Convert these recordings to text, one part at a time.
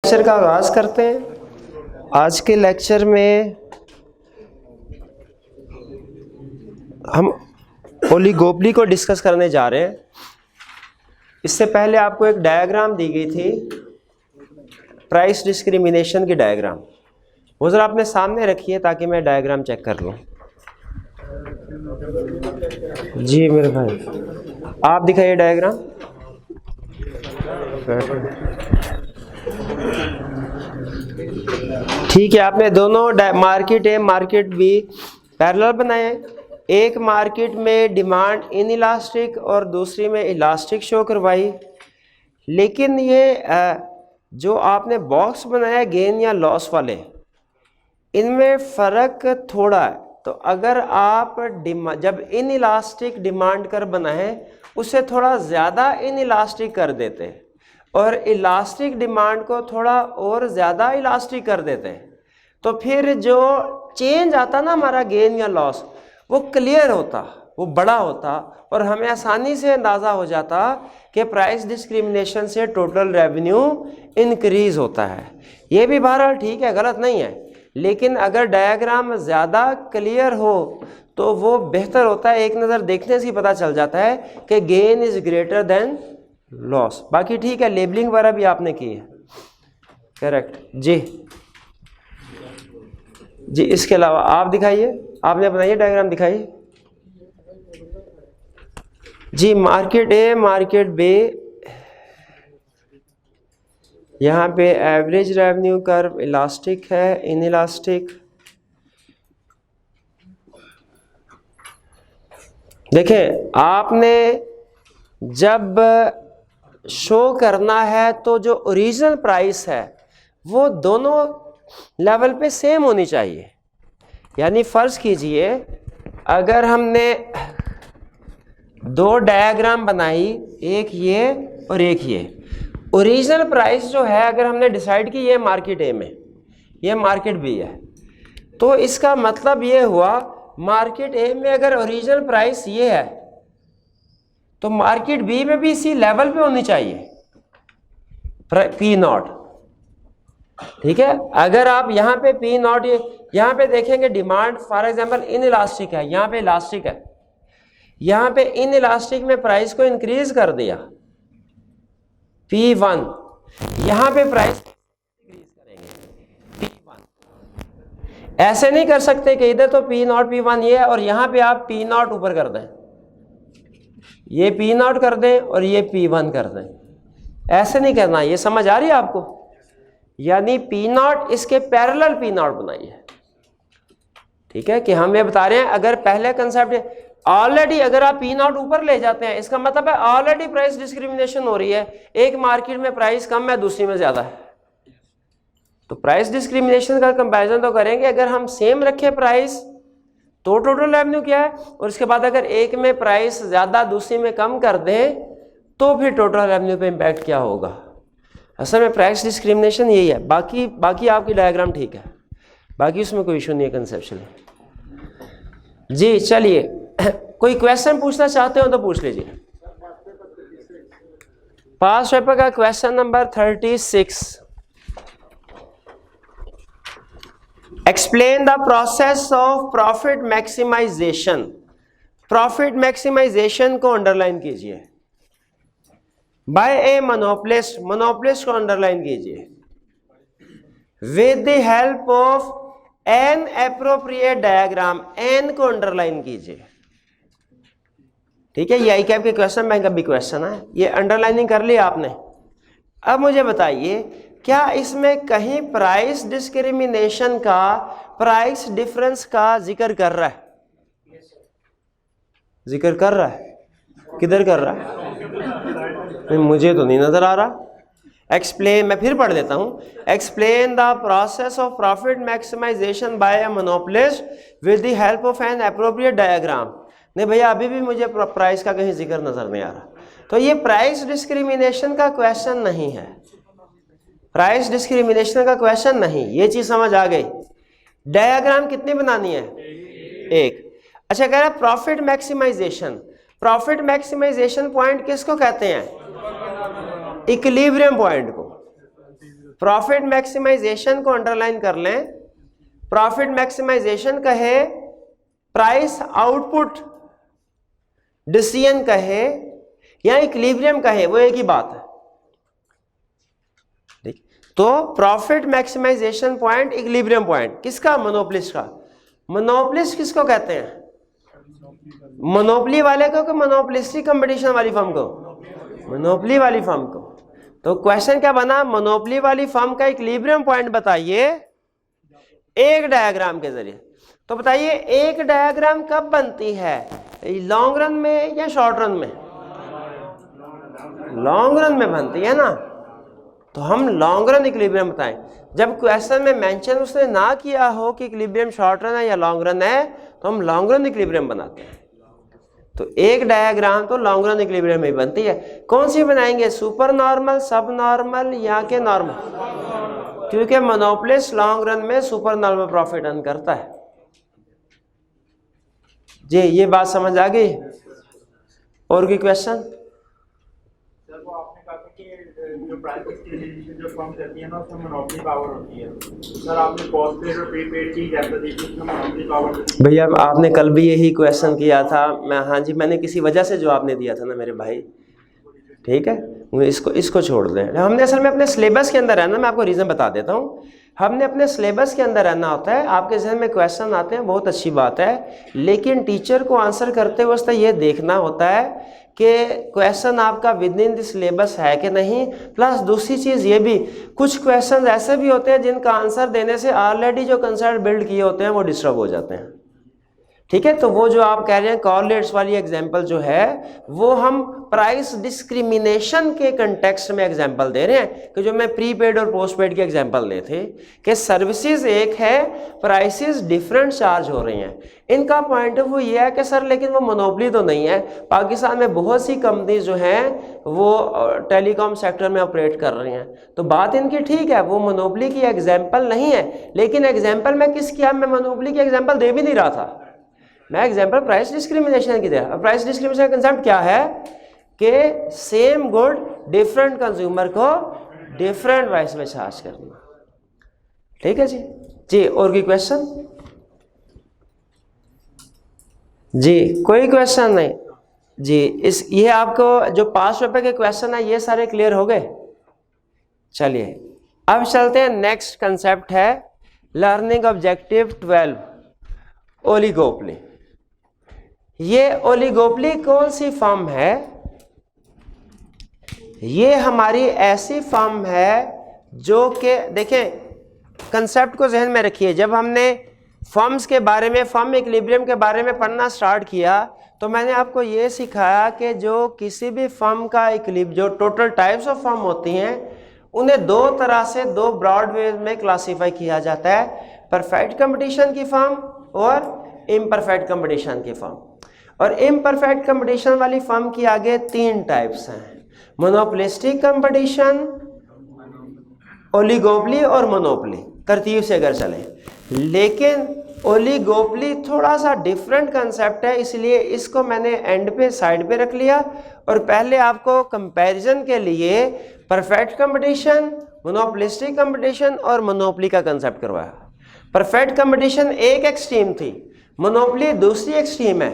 Lecture का आगाज करते हैं। आज के लेक्चर में हम ओलिगोपोली को डिस्कस करने जा रहे हैं। इससे पहले आपको एक डायग्राम दी गई थी, प्राइस डिस्क्रिमिनेशन की डायग्राम। वो ज़रा अपने सामने रखिए ताकि मैं डायग्राम चेक कर लूँ। जी मेरे भाई, आप दिखाइए डायग्राम। ठीक है, आपने दोनों मार्केट ए मार्केट बी पैरेलल बनाए। एक मार्केट में डिमांड इनइलास्टिक और दूसरी में इलास्टिक शो करवाई। लेकिन ये जो आपने बॉक्स बनाया गेन या लॉस वाले, इनमें फ़र्क थोड़ा है। तो अगर आप जब इनइलास्टिक डिमांड कर बनाए उसे थोड़ा ज़्यादा इनइलास्टिक कर देते और इलास्टिक डिमांड को थोड़ा और ज़्यादा इलास्टिक कर देते हैं, तो फिर जो चेंज आता ना हमारा गेन या लॉस, वो क्लियर होता, वो बड़ा होता और हमें आसानी से अंदाज़ा हो जाता कि प्राइस डिस्क्रिमिनेशन से टोटल रेवेन्यू इंक्रीज़ होता है। ये भी बहरहाल ठीक है, गलत नहीं है, लेकिन अगर डायग्राम ज़्यादा क्लियर हो तो वो बेहतर होता है। एक नज़र देखने से ही पता चल जाता है कि gain is greater than loss. बाकी ठीक है, लेबलिंग वगैरह भी आपने की है, करेक्ट जी। जी इसके अलावा आप दिखाइए, आपने बनाइए डायग्राम, दिखाइए जी। मार्केट ए मार्केट बी, यहाँ पे एवरेज रेवेन्यू कर्व इलास्टिक है, इनइलास्टिक। देखें, आपने जब शो करना है तो जो ओरिजिनल प्राइस है वो दोनों लेवल पे सेम होनी चाहिए। यानी फ़र्ज़ कीजिए अगर हमने दो डायग्राम बनाई, एक ये और एक ये, ओरिजिनल प्राइस जो है अगर हमने डिसाइड की ये मार्केट ए में, ये मार्केट बी है, तो इसका मतलब ये हुआ मार्केट ए में अगर ओरिजिनल प्राइस ये है तो मार्केट बी में भी इसी लेवल पे होनी चाहिए, पी नॉट। ठीक है, अगर आप यहाँ पे पी नॉट, यहाँ पे देखेंगे demand for example in elastic है, यहाँ पे इलास्टिक है, यहाँ पे इन इलास्टिक में प्राइस को इंक्रीज कर दिया P1, यहाँ पे प्राइस इंक्रीज करेंगे P1। ऐसे नहीं कर सकते कि इधर तो P नॉट P1 ये है और यहाँ पे आप P नॉट ऊपर कर दें, ये P नॉट कर दें और ये P1 कर दें। ऐसे नहीं करना, ये समझ आ रही है आपको? यानी P नॉट इसके पैरेलल P नॉट बनाइए। ठीक है, कि हम ये बता रहे हैं अगर पहले कंसेप्ट ऑलरेडी अगर आप P नॉट ऊपर ले जाते हैं, इसका मतलब है ऑलरेडी प्राइस डिस्क्रिमिनेशन हो रही है। एक मार्केट में प्राइस कम है, दूसरी में ज्यादा है, तो प्राइस डिस्क्रिमिनेशन का कंपैरिजन तो करेंगे। अगर हम सेम रखें प्राइस तो टोटल रेवेन्यू क्या है, और इसके बाद अगर एक में प्राइस ज्यादा दूसरी में कम कर दें तो फिर टोटल रेवेन्यू पे इम्पैक्ट क्या होगा। असल में प्राइस डिस्क्रिमिनेशन यही है। बाकी आपकी डायग्राम ठीक है, बाकी उसमें कोई इशू नहीं है कंसेप्चुअली। जी चलिए, कोई क्वेश्चन पूछना चाहते हो तो पूछ लीजिए। पास पेपर का question number 36, explain the process of profit maximisation. Profit maximisation को अंडरलाइन कीजिए। बाय ए मोनोपोलिस्ट, मोनोपोलिस्ट को अंडरलाइन कीजिए। With the help of an appropriate diagram, an को अंडरलाइन कीजिए। ठीक है, ये आई कैप के क्वेश्चन बैंक का भी क्वेश्चन है, ये अंडरलाइनिंग कर लिया आपने। अब मुझे बताइए, क्या इसमें कहीं प्राइस डिस्क्रिमिनेशन का, प्राइस डिफरेंस का जिक्र कर रहा है? जिक्र कर रहा है? किधर कर रहा है? नहीं, मुझे तो नहीं नजर आ रहा। एक्सप्लेन, मैं फिर पढ़ देता हूं। Explain the process of profit maximisation by a monopolist with the help of an appropriate diagram. नहीं भैया, अभी भी मुझे प्राइस का कहीं जिक्र नजर नहीं आ रहा, तो ये प्राइस डिस्क्रिमिनेशन का क्वेश्चन नहीं है। प्राइस डिस्क्रिमिनेशन का क्वेश्चन नहीं, ये चीज समझ आ गई। डायग्राम कितनी बनानी है? एक। अच्छा, कह रहा है profit maximisation. Profit maximisation point किसको कहते हैं? इक्विलिब्रियम पॉइंट को। प्रॉफिट मैक्सिमाइजेशन को अंडरलाइन कर लें। प्रॉफिट मैक्सिमाइजेशन कहे, प्राइस आउटपुट डिसीजन कहे या इक्विलिब्रियम कहे, वो एक ही बात है। ठीक, तो profit maximisation point, equilibrium point किसका? मोनोपोलिस्ट का। मोनोपोलिस्ट किसको कहते हैं? मोनोपोली वाले को कि मोनोपोलिस्टिक कंपटीशन वाली फर्म को? मोनोपोली वाली फर्म को। तो क्वेश्चन क्या बना? मोनोपोली वाली फर्म का इक्विलिब्रियम पॉइंट बताइए एक डायग्राम के जरिए। तो बताइए एक डायग्राम कब बनती है, लॉन्ग रन में या शॉर्ट रन में? लॉन्ग रन में बनती है ना। तो हम लॉन्ग रन इक्विलिब्रियम बताएं। जब क्वेश्चन में मेंशन उसने ना किया हो कि इक्विलिब्रियम शॉर्ट रन है या लॉन्ग रन है, तो हम लॉन्ग रन इक्विलिब्रियम बनाते हैं। तो एक डायग्राम तो लॉन्ग रन इक्विलिब्रियम में बनती है। कौन सी बनाएंगे? सुपर नॉर्मल, सब नॉर्मल या के नॉर्मल? क्योंकि मोनोपोलिस्ट लॉन्ग रन में सुपर नॉर्मल प्रॉफिट अर्न करता है। जी, ये बात समझ आ गई? और कोई क्वेश्चन? सर वो आपने कहा था कि जो प्राइस डिस्क्रिमिनेशन जो फर्म करती है ना, उसमें मोनोपोली पावर होती है। सर आपने पोस्टपेड और प्रीपेड की एग्जांपल दी थी, उसमें मोनोपोली पावर होती है। भैया आपने कल भी यही क्वेश्चन किया था। मैं, हाँ जी, मैंने किसी वजह से जवाब नहीं दिया था ना मेरे भाई। ठीक है, इसको छोड़ दें। हमने असल में अपने सिलेबस के अंदर रहना, मैं आपको रीज़न बता देता हूँ। हमने अपने सिलेबस के अंदर रहना होता है। आपके जहन में क्वेश्चन आते हैं, बहुत अच्छी बात है, लेकिन टीचर को आंसर करते हुए ये देखना होता है कि क्वेश्चन आपका विद इन द सिलेबस है कि नहीं। प्लस दूसरी चीज़ ये भी, कुछ क्वेश्चन ऐसे भी होते हैं जिनका आंसर देने से ऑलरेडी जो कंसेप्ट बिल्ड किए होते हैं वो डिस्टर्ब हो जाते हैं। ठीक है, तो वो जो आप कह रहे हैं कॉर्लेट्स वाली एग्जांपल जो है, वो हम प्राइस डिस्क्रिमिनेशन के कंटेक्स्ट में एग्जांपल दे रहे हैं। कि जो मैं प्रीपेड और पोस्टपेड की एग्जांपल दे थे कि सर्विसेज एक है, प्राइसेस डिफरेंट चार्ज हो रही हैं। इनका पॉइंट ऑफ व्यू ये है कि सर लेकिन वो मोनोपोली तो नहीं है। पाकिस्तान में बहुत सी कंपनीज जो हैं वो टेलीकॉम सेक्टर में ऑपरेट कर रही हैं। तो बात इनकी ठीक है, वो मोनोपोली की एग्जाम्पल नहीं है, लेकिन एग्जाम्पल मैं किसकी? मैं मोनोपोली की एग्जाम्पल दे भी नहीं रहा था, मैं एग्जाम्पल प्राइस डिस्क्रिमिनेशन की दे। प्राइस डिस्क्रिमिनेशन का कंसेप्ट क्या है कि सेम गुड डिफरेंट कंज्यूमर को डिफरेंट प्राइस में चार्ज करना। ठीक है जी। जी, और कोई क्वेश्चन? जी, कोई क्वेश्चन नहीं जी। ये आपको जो 5 रुपए के क्वेश्चन है ये सारे क्लियर हो गए। चलिए अब चलते हैं, नेक्स्ट कंसेप्ट है लर्निंग ऑब्जेक्टिव 12, ओलिगोपोली। ये ओलिगोपोली कौन सी फर्म है? ये हमारी ऐसी फर्म है जो कि, देखें कंसेप्ट को जहन में रखिए, जब हमने फर्म्स के बारे में, फर्म इक्विलिब्रियम के बारे में पढ़ना स्टार्ट किया तो मैंने आपको ये सिखाया कि जो किसी भी फर्म का इक्विलिब्रियम, जो टोटल टाइप्स ऑफ फर्म होती हैं, उन्हें दो तरह से, दो ब्रॉड वे में क्लासीफाई किया जाता है, परफेक्ट कंपटीशन की फर्म और इम्परफेक्ट कंपटीशन की फर्म। और इम्परफेक्ट कंपटीशन वाली फर्म की आगे 3 टाइप्स हैं, मोनोपोलिस्टिक कंपटीशन, ओलिगोपोली और मोनोपोली, तरतीब से अगर चलें। लेकिन ओलिगोपोली थोड़ा सा डिफरेंट कंसेप्ट है, इसलिए इसको मैंने एंड पे, साइड पे रख लिया और पहले आपको कंपैरिजन के लिए परफेक्ट कंपटीशन, मोनोपोलिस्टिक कंपटीशन और मोनोपोली का कंसेप्ट करवाया। परफेक्ट कंपटीशन एक एक्सट्रीम थी, मोनोपोली दूसरी एक्सट्रीम है,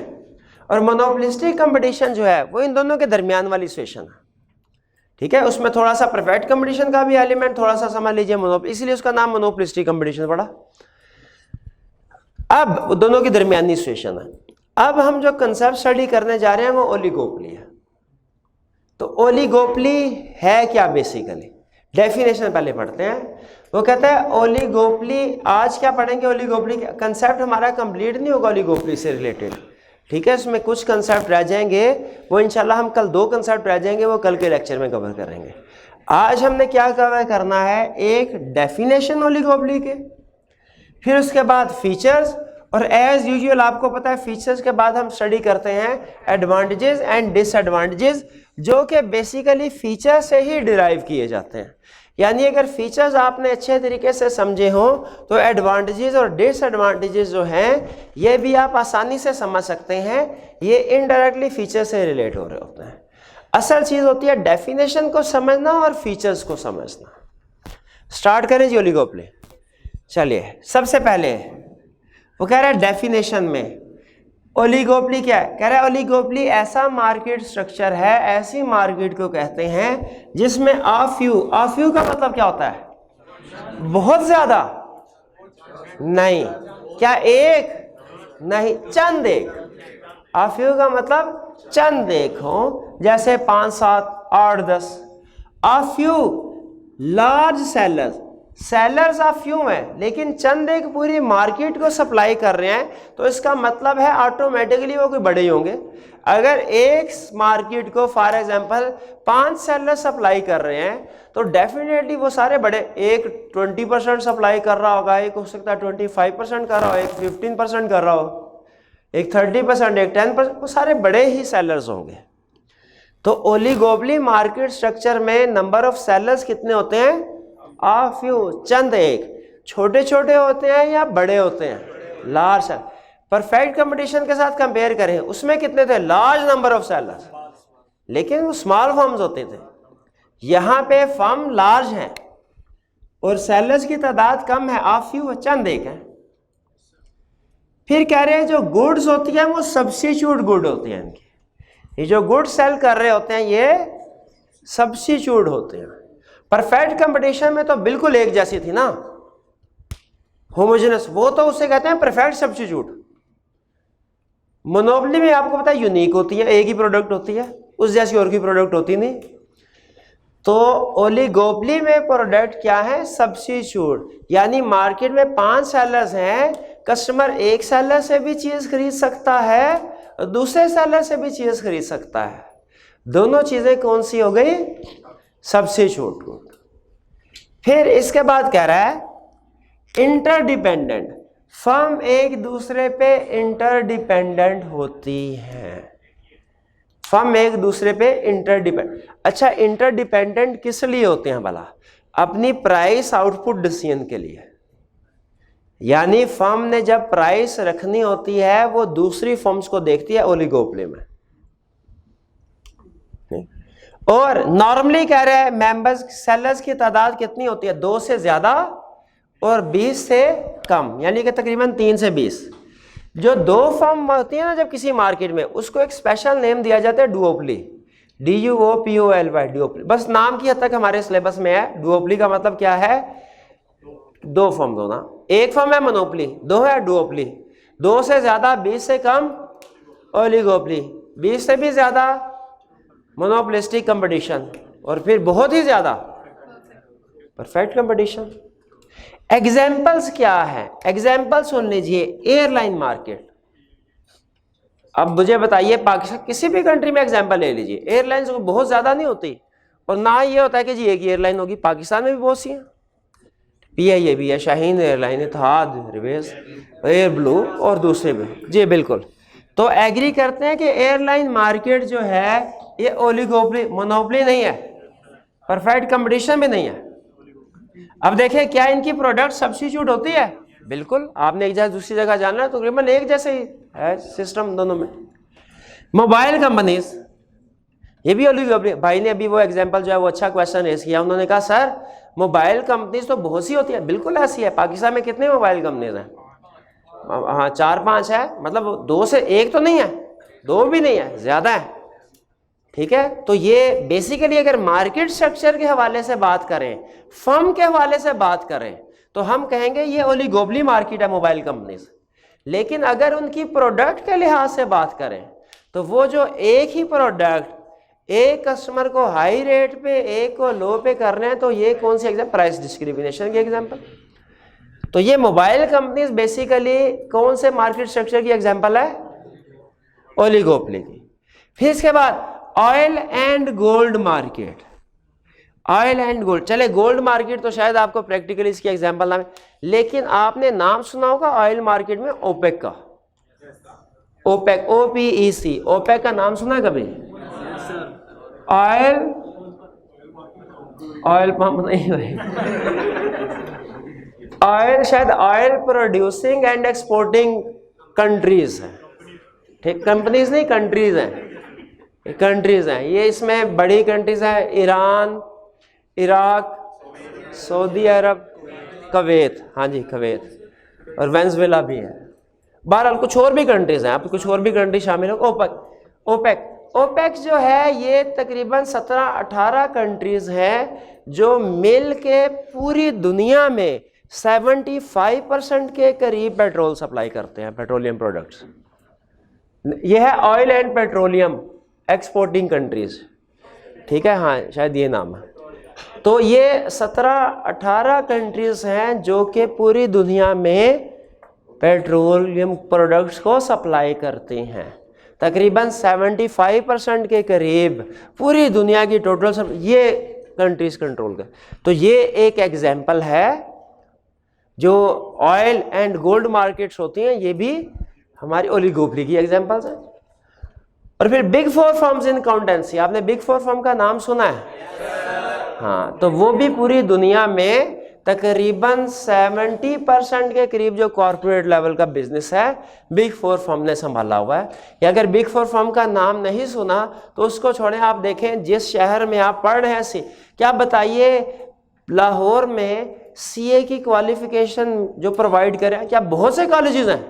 और मोनोपोलिस्टिक कंपटीशन जो है वो इन दोनों के दरमियान वाली सिचुएशन है। ठीक है, उसमें थोड़ा सा परफेक्ट कंपटीशन का भी एलिमेंट थोड़ा सा समझ लीजिए मोनोपोली, इसलिए उसका नाम मोनोपोलिस्टिक कंपटीशन पड़ा। अब दोनों की दरमियानी सिचुएशन है। अब हम जो कंसेप्ट स्टडी करने जा रहे हैं वो ओलिगोपोली है। तो ओलिगोपोली है क्या? बेसिकली डेफिनेशन पहले पढ़ते हैं। वो कहता है ओलिगोपोली, आज क्या पढ़ेंगे? ओलिगोपोली कंसेप्ट हमारा कंप्लीट नहीं होगा ओलिगोपोली से रिलेटेड। ठीक है, इसमें कुछ कंसेप्ट रह जाएंगे, वो इंशाल्लाह हम कल 2 कंसेप्ट रह जाएंगे, वो कल के लेक्चर में कवर करेंगे। आज हमने क्या कवर करना है? एक डेफिनेशन ओलिगोपोली के, फिर उसके बाद फीचर्स, और एज यूजुअल आपको पता है फीचर्स के बाद हम स्टडी करते हैं एडवांटेजेस एंड डिसएडवांटेजेस, जो कि बेसिकली फीचर से ही डिराइव किए जाते हैं। यानी अगर फीचर्स आपने अच्छे तरीके से समझे हों तो एडवांटेजेस और डिसएडवांटेजेस जो हैं ये भी आप आसानी से समझ सकते हैं। ये इनडायरेक्टली फीचर से रिलेट हो रहे होते हैं। असल चीज़ होती है डेफिनेशन को समझना और फीचर्स को समझना। स्टार्ट करें जी ओलिगोपोली। चलिए सबसे पहले वो कह रहा है डेफिनेशन में ओलिगोपोली क्या है, कह रहा है ओलिगोपोली ऐसा मार्केट स्ट्रक्चर है, ऐसी मार्केट को कहते हैं जिसमें आफ्यू का मतलब क्या होता है, बहुत ज्यादा नहीं, क्या एक नहीं, चंद एक। आफ्यू का मतलब चंद एक हो, जैसे 5 7 8 10। आफ्यू लार्ज सेलर्स आफ्यू है, लेकिन चंद एक पूरी मार्केट को सप्लाई कर रहे हैं, तो इसका मतलब है ऑटोमेटिकली वो कोई बड़े ही होंगे। अगर एक मार्केट को फॉर एग्जांपल 5 सेलर सप्लाई कर रहे हैं तो डेफिनेटली वो सारे बड़े, एक 20% सप्लाई कर रहा होगा, एक हो सकता है 25% कर रहा हो, एक 15% कर रहा हो, एक 30%, एक 10%, वो सारे बड़े ही सेलर्स होंगे। तो ओलिगोपोली मार्केट स्ट्रक्चर में नंबर ऑफ सेलर्स कितने होते हैं, आफ्यू, चंद एक। छोटे छोटे होते हैं या बड़े होते हैं, लार्ज। परफेक्ट कंपटीशन के साथ कंपेयर करें, उसमें कितने थे, लार्ज नंबर ऑफ सेलर्स, लेकिन वो स्मॉल फर्म्स होते थे। यहां पे फर्म लार्ज है और सेलर्स की तादाद कम है, आफ्यू चंद एक है। फिर कह रहे हैं जो गुड्स होती है वो सब्स्टिट्यूट गुड होती है इनकी, ये जो गुड सेल कर रहे होते हैं ये सब्स्टिट्यूट होते हैं। परफेक्ट कंपटीशन में तो बिल्कुल एक जैसी थी ना, होमोजेनस, वो तो उसे कहते हैं परफेक्ट सब्स्टिट्यूट। मोनोपोली में आपको पता है यूनिक होती है, एक ही प्रोडक्ट होती है, उस जैसी और की प्रोडक्ट होती नहीं। तो ओलिगोपोली में प्रोडक्ट क्या है, सब्स्टिट्यूट, यानी मार्केट में 5 सेलर्स हैं, कस्टमर एक सेलर से भी चीज खरीद सकता है, दूसरे सेलर से भी चीज खरीद सकता है। दोनों चीजें कौन सी हो गई, सब्स्टिट्यूट। फिर इसके बाद कह रहा है इंटरडिपेंडेंट, फर्म एक दूसरे पे इंटरडिपेंडेंट होती है, फर्म एक दूसरे पे इंटरडिपेंडेंट। अच्छा, इंटरडिपेंडेंट किस लिए होते हैं भला, अपनी प्राइस आउटपुट डिसीजन के लिए। यानी फर्म ने जब प्राइस रखनी होती है वो दूसरी फर्म्स को देखती है ओलिगोपोली में। और नॉर्मली कह रहे हैं मेंबर्स सेलर्स की तादाद कितनी होती है, 2 से ज्यादा और 20 से कम, यानी कि तकरीबन 3 से 20। जो 2 फर्म होती है ना जब किसी मार्केट में, उसको एक स्पेशल नेम दिया जाता है डुओपोली, DUOPOLY, डुओपोली। बस नाम की हद तक हमारे सिलेबस में है। डुओपोली का मतलब क्या है, 2 फर्म होना। एक फर्म है मोनोपोली, 2 है डुओपोली। 2 से ज्यादा, 20 से कम ओलिगोपोली, 20 से भी ज्यादा मोनोपोलिस्टिक कंपटीशन, और फिर बहुत ही ज्यादा परफेक्ट कंपटीशन। एग्जाम्पल्स क्या है, एग्जाम्पल सुन लीजिए। एयरलाइन मार्केट, अब मुझे बताइए पाकिस्तान किसी भी कंट्री में एग्जाम्पल ले लीजिए, एयरलाइंस बहुत ज्यादा नहीं होती, और ना ये होता है कि जी एक ही एयरलाइन होगी, पाकिस्तान में भी बहुत सी हैं। PIA भी है, शाहीन एयरलाइन, इत्तेहाद, रिवेज, एयर ब्लू और दूसरे भी, जी बिल्कुल। तो एग्री करते हैं कि एयरलाइन मार्केट जो है ये ओलिगोपोली, मोनोपोली नहीं है, परफेक्ट कंपटीशन भी नहीं है। अब देखें क्या इनकी प्रोडक्ट सब्स्टिट्यूट होती है, बिल्कुल। आपने एक जगह दूसरी जगह जाना है तो तकरीबन एक जैसे ही है सिस्टम दोनों में। मोबाइल कंपनीज, ये भी ओलिगोपोली। भाई ने अभी वो एग्जांपल जो है वो अच्छा क्वेश्चन रेज किया, उन्होंने कहा सर मोबाइल कंपनीज तो बहुत सी होती है, बिल्कुल ऐसी है। पाकिस्तान में कितने मोबाइल कंपनीज हैं, हाँ 4-5 है, मतलब 2 से 1 तो नहीं है, 2 भी नहीं है, ज्यादा है, ठीक है। तो ये बेसिकली अगर मार्केट स्ट्रक्चर के हवाले से बात करें, फर्म के हवाले से बात करें, तो हम कहेंगे ये ओलिगोपोली मार्केट है मोबाइल कंपनीज। लेकिन अगर उनकी प्रोडक्ट के लिहाज से बात करें तो वो जो एक ही प्रोडक्ट एक कस्टमर को हाई रेट पे एक को लो पे कर रहे हैं, तो ये कौन सी एग्जाम्पल, प्राइस डिस्क्रिमिनेशन की एग्जाम्पल। तो ये मोबाइल कंपनीज बेसिकली कौन से मार्केट स्ट्रक्चर की एग्जाम्पल है, ओलिगोपोली की। फिर इसके बाद oil and gold market, oil and gold. चले गोल्ड मार्केट तो शायद आपको प्रैक्टिकली इसकी एग्जांपल नाम है, लेकिन आपने नाम सुना होगा ऑयल मार्केट में ओपेक का, ओपेक, OPEC, ओपेक का नाम सुना कभी? ऑयल पंप नहीं भाई, ऑयल शायद oil producing and exporting countries है, ठीक, कंपनीज नहीं, कंट्रीज हैं, कंट्रीज हैं ये। इसमें बड़ी कंट्रीज हैं ईरान, इराक, सऊदी अरब, कुवैत, हाँ जी कुवैत, और वेनेजुएला भी है। बहरहाल कुछ और भी कंट्रीज हैं, आप कुछ और भी कंट्री शामिल हो। ओपेक जो है ये तकरीबन 17-18 कंट्रीज हैं जो मिल के पूरी दुनिया में 75% के करीब पेट्रोल सप्लाई करते हैं, पेट्रोलियम प्रोडक्ट्स। ये है oil and petroleum exporting countries, ठीक है, हाँ शायद ये नाम है। तो ये 17-18 कंट्रीज हैं जो कि पूरी दुनिया में पेट्रोलियम प्रोडक्ट्स को सप्लाई करते हैं। तकरीबन 75% के करीब पूरी दुनिया की टोटल ये कंट्रीज कंट्रोल कर। तो ये एक एग्जांपल है, जो ऑयल एंड गोल्ड मार्केट्स होती हैं ये भी हमारी ओलिगोपोली की एग्जांपल्स हैं। और फिर बिग फोर फर्म्स इन अकाउंटेंसी, आपने बिग फोर फर्म का नाम सुना है? हाँ, तो वो भी पूरी दुनिया में तकरीबन 70% के करीब जो कॉर्पोरेट लेवल का बिजनेस है बिग फोर फर्म ने संभाला हुआ है। या अगर बिग फोर फर्म का नाम नहीं सुना तो उसको छोड़ें, आप देखें जिस शहर में आप पढ़ रहे हैं क्या बताइए लाहौर में सीए की क्वालिफिकेशन जो प्रोवाइड करें, क्या बहुत से कॉलेजेस हैं?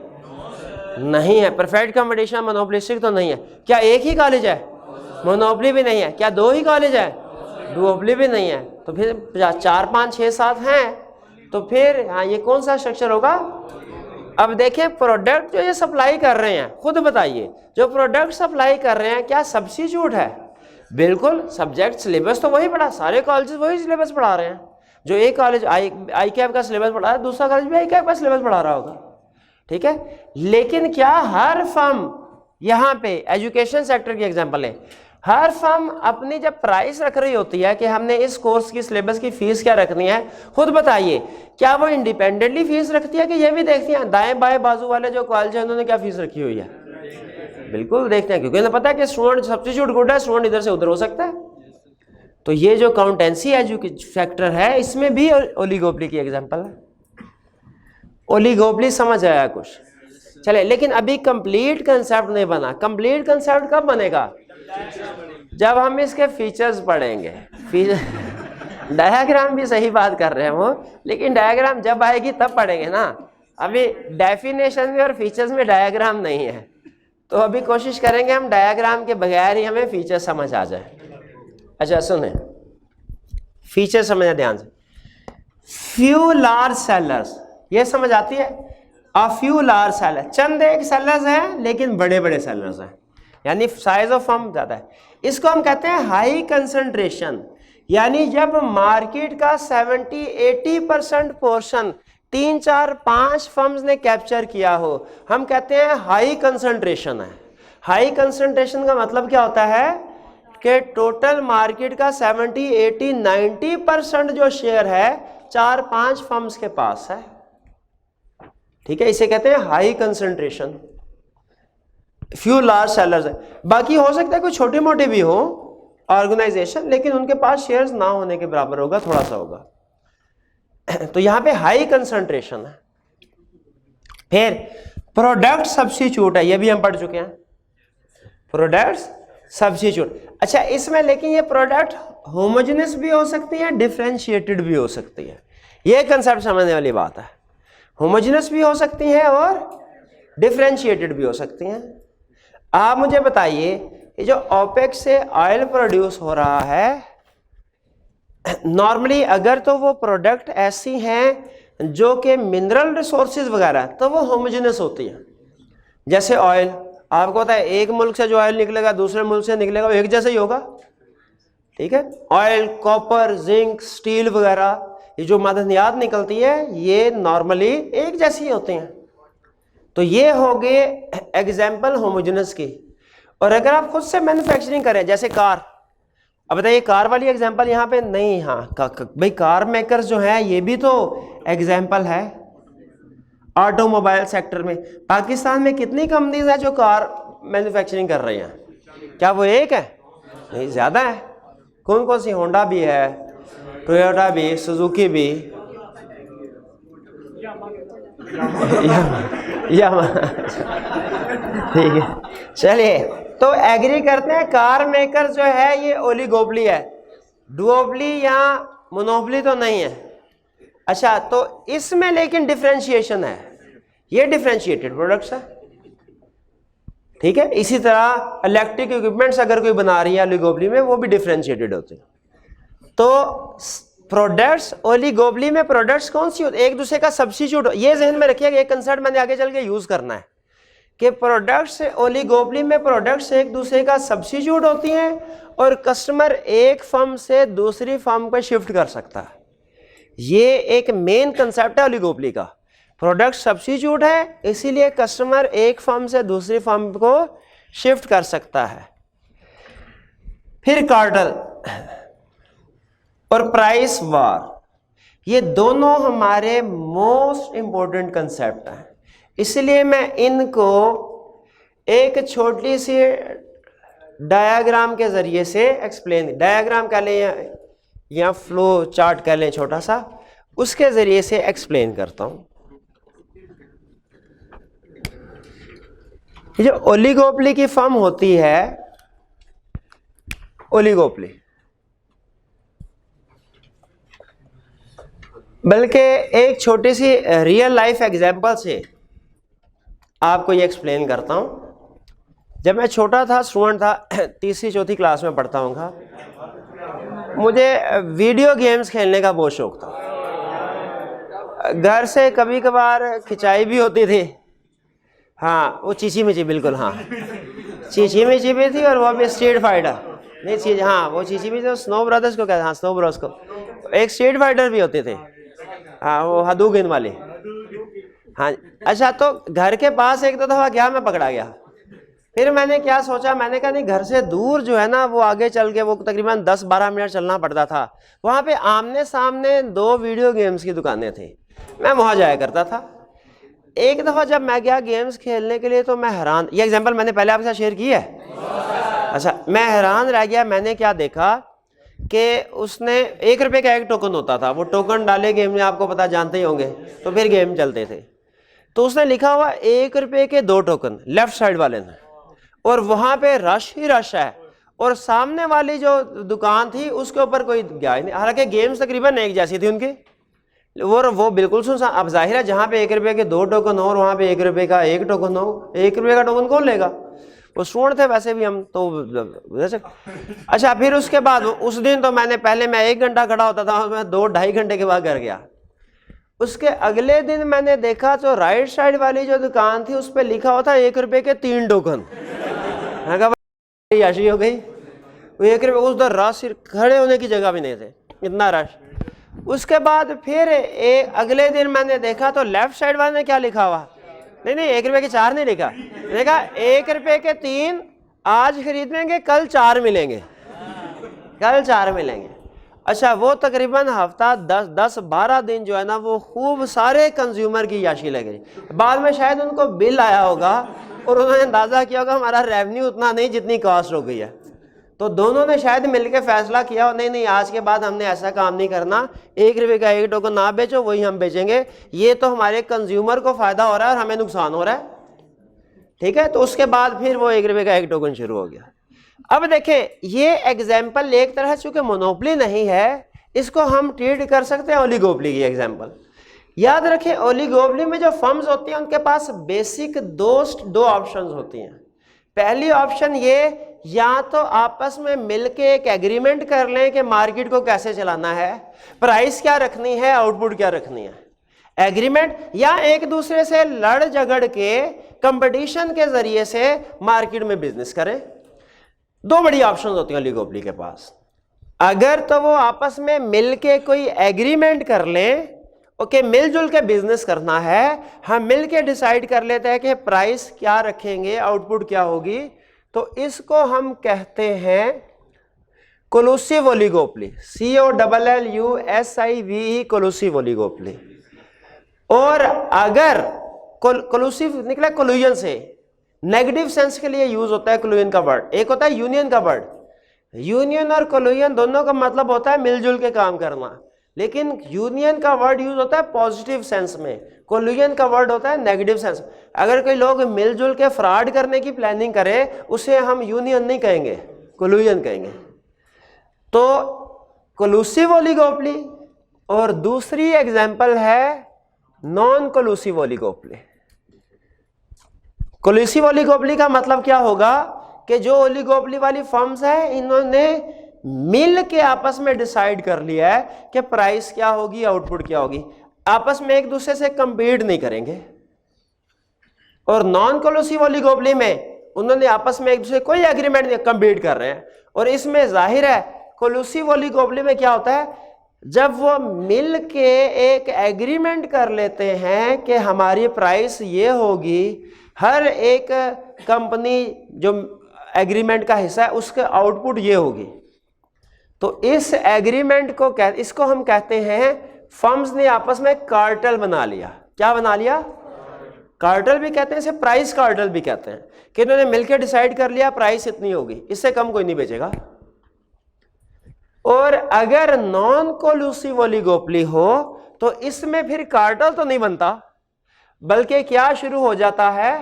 नहीं है। परफेक्ट कंपटीशन, मोनोपोलिस्टिक तो नहीं है। क्या एक ही कॉलेज है? मोनोपोली भी नहीं है। क्या 2 ही कॉलेज है? डुओपोली भी नहीं है। तो फिर 4, 5, 6, 7 हैं। तो फिर हाँ, ये कौन सा स्ट्रक्चर होगा? अब देखिए प्रोडक्ट जो ये सप्लाई कर रहे हैं, खुद बताइए जो प्रोडक्ट सप्लाई कर रहे हैं क्या सब्स्टिट्यूट है? बिल्कुल, सब्जेक्ट सिलेबस तो वही पढ़ा, सारे कॉलेजेस वही सिलेबस पढ़ा रहे हैं। जो एक कॉलेज आई कैप का सिलेबस पढ़ा है, दूसरा कॉलेज भी आई कैप का सिलेबस पढ़ा रहा होगा, ठीक है। लेकिन क्या हर फर्म, यहाँ पे एजुकेशन सेक्टर की एग्जांपल है, हर फर्म अपनी जब प्राइस रख रही होती है कि हमने इस कोर्स की सिलेबस की फीस क्या रखनी है, खुद बताइए क्या वो इंडिपेंडेंटली फीस रखती है कि ये भी देखती है दाएं बाएं बाजू वाले जो कॉलेज है उन्होंने क्या फीस रखी हुई है? बिल्कुल देखते हैं, क्योंकि उन्हें पता है कि स्टूडेंट सब्स्टिट्यूट गुड है, स्टूडेंट इधर से उधर हो सकता है। तो ये जो अकाउंटेंसी एजुकेशन सेक्टर है इसमें भी ओलिगोपोली की एग्जांपल है। ओलिगोपोली समझ आया कुछ? चले, लेकिन अभी कंप्लीट कंसेप्ट नहीं बना। कंप्लीट कंसेप्ट कब बनेगा? जब हम इसके फीचर्स पढ़ेंगे। डायग्राम भी सही बात कर रहे हैं वो, लेकिन डायग्राम जब आएगी तब पढ़ेंगे ना। अभी डेफिनेशन में और फीचर्स में डायग्राम नहीं है, तो अभी कोशिश करेंगे हम डायग्राम के बगैर ही हमें फीचर समझ आ जाए। अच्छा सुने, फीचर समझना ध्यान से। फ्यू लार्ज सेलर्स, ये समझ आती है? अ फ्यू लार्ज सेलर, चंद एक सेलर्स हैं लेकिन बड़े बड़े सेलर्स हैं, यानी साइज ऑफ फर्म ज़्यादा है। इसको हम कहते हैं हाई कंसंट्रेशन, यानी जब मार्केट का 70-80% पोर्शन 3, 4, 5 फर्म्स ने कैप्चर किया हो, हम कहते हैं हाई कंसंट्रेशन है। हाई कंसंट्रेशन का मतलब क्या होता है कि टोटल मार्केट का 70-80-90% जो शेयर है 4-5 फर्म्स के पास है, ठीक है। इसे कहते हैं high concentration. Few large sellers है। बाकी हो सकता है कोई छोटे मोटे भी हो ऑर्गेनाइजेशन, लेकिन उनके पास शेयर्स ना होने के बराबर होगा, थोड़ा सा होगा। तो यहां पे हाई कंसंट्रेशन है। फिर प्रोडक्ट सब्स्टिट्यूट है, ये भी हम पढ़ चुके हैं, प्रोडक्ट्स सब्स्टिट्यूट। अच्छा, इसमें लेकिन ये प्रोडक्ट होमोजेनस भी हो सकती है, डिफरेंशिएटेड भी हो सकती है। ये कंसेप्ट समझने वाली बात है। होमोजेनस भी हो सकती हैं और डिफरेंशिएटेड भी हो सकती हैं। आप मुझे बताइए, ये जो ओपेक से ऑयल प्रोड्यूस हो रहा है, नॉर्मली अगर तो वो प्रोडक्ट ऐसी हैं जो कि मिनरल रिसोर्सेज वगैरह, तो वो होमोजेनस होती हैं। जैसे ऑयल, आपको पता है एक मुल्क से जो ऑयल निकलेगा दूसरे मुल्क से निकलेगा वो एक जैसा ही होगा, ठीक है। ऑयल, कॉपर, जिंक, स्टील वगैरह, ये जो मादनियात निकलती है ये नॉर्मली एक जैसी होती हैं। तो ये हो गए एग्जाम्पल होमोजेनस की। और अगर आप खुद से मैन्युफैक्चरिंग करें, जैसे कार, अब बताइए कार वाली एग्जाम्पल यहाँ पे नहीं, हाँ भाई कार मेकर्स जो हैं ये भी तो एग्जाम्पल है। ऑटोमोबाइल सेक्टर में पाकिस्तान में कितनी कंपनीज हैं जो कार मैन्युफैक्चरिंग कर रही हैं? क्या वो एक है? नहीं, ज़्यादा है। कौन कौन सी? होंडा भी है, टोयोटा भी, सुजुकी भी, ठीक है। चलिए, तो एग्री करते हैं कार मेकर जो है ये ओलिगोपोली है। डुओपोली या मोनोपोली तो नहीं है, अच्छा, तो इसमें लेकिन डिफरेंशिएशन है, ये डिफरेंशिएटेड प्रोडक्ट्स है, ठीक है। इसी तरह इलेक्ट्रिक इक्विपमेंट्स अगर कोई बना रही है ओलिगोपोली में, वो भी डिफरेंशिएटेड होते हैं। तो प्रोडक्ट्स ओलिगोपोली में प्रोडक्ट्स कौन सी होती है, एक दूसरे का सब्स्टिट्यूट। ये जहन में रखिएगा, एक कंसेप्ट मैंने आगे चल के यूज करना है कि प्रोडक्ट्स ओलिगोपोली में प्रोडक्ट्स एक दूसरे का सब्स्टिट्यूट होती हैं और कस्टमर एक फर्म से दूसरी फर्म पर शिफ्ट कर सकता है। ये एक मेन कंसेप्ट है ओलिगोपोली का। प्रोडक्ट सब्स्टिट्यूट है, इसीलिए कस्टमर एक फर्म से दूसरी फर्म को शिफ्ट कर सकता है। फिर कार्टेल और प्राइस वार, ये दोनों हमारे मोस्ट इंपॉर्टेंट कंसेप्ट हैं, इसलिए मैं इनको एक छोटी सी डायग्राम के जरिए से एक्सप्लेन, डायग्राम कह लें या फ्लो चार्ट कह लें छोटा सा, उसके जरिए से एक्सप्लेन करता हूं। जो ओलिगोपोली की फर्म होती है, ओलिगोपोली, बल्कि एक छोटी सी रियल लाइफ एग्जांपल से आपको ये एक्सप्लेन करता हूँ। जब मैं छोटा था, स्टूडेंट था, तीसरी चौथी क्लास में पढ़ता हूँ, मुझे वीडियो गेम्स खेलने का बहुत शौक था। घर से कभी कभार खिंचाई भी होती थी। हाँ, वो चीची मिची, बिल्कुल हाँ, चीची मिची भी थी, और वो भी स्ट्रीट फाइटर नहीं चीज, हाँ वो चीची मिची, स्नो ब्रदर्स को कहते हैं, हाँ स्नो ब्रदर्स को। एक स्ट्रीट फाइटर भी होते थे, हाँ वो हदूगन वाले, हाँ। अच्छा, तो घर के पास एक दो दफा गया, मैं पकड़ा गया। फिर मैंने क्या सोचा, मैंने कहा नहीं, घर से दूर जो है ना, वो आगे चल के वो तकरीबन 10-12 मिनट चलना पड़ता था। वहाँ पे आमने सामने 2 वीडियो गेम्स की दुकानें थी, मैं वहाँ जाया करता था। एक दफ़ा जब मैं गया गेम्स खेलने के लिए, तो मैं हैरान, ये एग्जांपल मैंने पहले आपके साथ शेयर की है। अच्छा, मैं हैरान रह गया। मैंने क्या देखा कि उसने 1 रुपये का एक टोकन होता था, वो टोकन डाले गेम में, आपको पता, जानते ही होंगे, तो फिर गेम चलते थे। तो उसने लिखा हुआ 1 रुपये के 2 टोकन लेफ्ट साइड वाले ने, और वहाँ पे रश ही रश है, और सामने वाली जो दुकान थी उसके ऊपर कोई गया ही नहीं। हालांकि गेम्स तकरीबन एक जैसी थी उनकी, वो बिल्कुल सुनसान। अब जाहिर है, जहाँ पे 1 रुपये के 2 टोकन हो और वहाँ पे 1 रुपये का 1 टोकन हो, 1 रुपये का टोकन कौन लेगा? वो स्टूडेंट थे वैसे भी हम तो। अच्छा, फिर उसके बाद उस दिन तो मैं 1 घंटा खड़ा होता था, मैं 2-2.5 घंटे के बाद घर गया। उसके अगले दिन मैंने देखा तो राइट साइड वाली जो दुकान थी उस पर लिखा हुआ था 1 रुपये के 3 टोकन। मैं कहा याशी हो गई, वो 1 रुपये, उस दर रश, खड़े होने की जगह भी नहीं थे, इतना रश। उसके बाद फिर अगले दिन मैंने देखा तो लेफ्ट साइड वाले ने क्या लिखा हुआ, नहीं 1 रुपये के 4 नहीं लिखा, देखा 1 रुपये के 3 आज खरीदेंगे, कल 4 मिलेंगे, कल 4 मिलेंगे। अच्छा, वो तकरीबन हफ्ता 10-12 दिन जो है ना, वो खूब सारे कंज्यूमर की याशी लग गई। बाद में शायद उनको बिल आया होगा और उन्होंने अंदाज़ा किया होगा हमारा रेवेन्यू उतना नहीं जितनी कॉस्ट हो गई है। तो दोनों ने शायद मिलकर फैसला किया, नहीं आज के बाद हमने ऐसा काम नहीं करना, 1 रुपये का 1 टोकन ना बेचो, वही हम बेचेंगे, ये तो हमारे कंज्यूमर को फ़ायदा हो रहा है और हमें नुकसान हो रहा है, ठीक है। तो उसके बाद फिर वो 1 रुपये का 1 टोकन शुरू हो गया। अब देखें, ये एग्जाम्पल एक तरह चूंकि मोनोपोली नहीं है, इसको हम ट्रीट कर सकते हैं ओलिगोपोली की एग्जाम्पल। याद रखें, ओलिगोपोली में जो फर्म्स होती हैं उनके पास बेसिक दो ऑप्शंस होती हैं। पहली ऑप्शन ये, या तो आपस में मिलके एक एग्रीमेंट कर लें कि मार्केट को कैसे चलाना है, प्राइस क्या रखनी है, आउटपुट क्या रखनी है, एग्रीमेंट, या एक दूसरे से लड़ झगड़ के कंपटीशन के जरिए से मार्केट में बिजनेस करें। 2 बड़ी ऑप्शन होती हैं ओलिगोपोली के पास। अगर तो वो आपस में मिलके कोई एग्रीमेंट कर लें, ओके, मिलजुल के बिजनेस करना है, हम मिलके डिसाइड कर लेते हैं कि प्राइस क्या रखेंगे, आउटपुट क्या होगी, तो इसको हम कहते हैं कोलूसिव ओलिगोपोली, COLLUSIVE, कोलूसिव ओलिगोपोली। और अगर कोलूसिव निकला कोलूजन से, नेगेटिव सेंस के लिए यूज होता है कोलूजन का वर्ड। एक होता है यूनियन का वर्ड, यूनियन और कोलूजन दोनों का मतलब होता है मिलजुल के काम करना, लेकिन यूनियन का वर्ड यूज होता है पॉजिटिव सेंस में, कोलूजन का वर्ड होता है नेगेटिव सेंस। अगर कोई लोग मिलजुल के फ्रॉड करने की प्लानिंग करे, उसे हम यूनियन नहीं कहेंगे, कोलूजन कहेंगे। तो कोलूसिव ओलिगोपोली और दूसरी एग्जाम्पल है नॉन कोलूसिव ओलिगोपोली। कोलूसिव ओलिगोपोली का मतलब क्या होगा कि जो ओलिगोपोली वाली फर्म्स है इन्होंने मिल के आपस में डिसाइड कर लिया है कि प्राइस क्या होगी, आउटपुट क्या होगी, आपस में एक दूसरे से कंपीट नहीं करेंगे। और नॉन कोलूसिव ओलिगोपोली में उन्होंने आपस में एक दूसरे कोई एग्रीमेंट नहीं, कंपीट कर रहे हैं। और इसमें जाहिर है कोलूसिव ओलिगोपोली में क्या होता है, जब वो मिल के एक एग्रीमेंट कर लेते हैं कि हमारी प्राइस ये होगी, हर एक कंपनी जो एग्रीमेंट का हिस्सा है उसके आउटपुट ये होगी, तो इस एग्रीमेंट को इसको हम कहते हैं फर्म्स ने आपस में कार्टेल बना लिया। क्या बना लिया? कार्टेल भी कहते हैं, इसे प्राइस कार्टेल भी कहते हैं, कि इन्होंने मिलकर डिसाइड कर लिया प्राइस इतनी होगी, इससे कम कोई नहीं बेचेगा। और अगर नॉन कोलूसिव ओलिगोपोली हो तो इसमें फिर कार्टेल तो नहीं बनता, बल्कि क्या शुरू हो जाता है?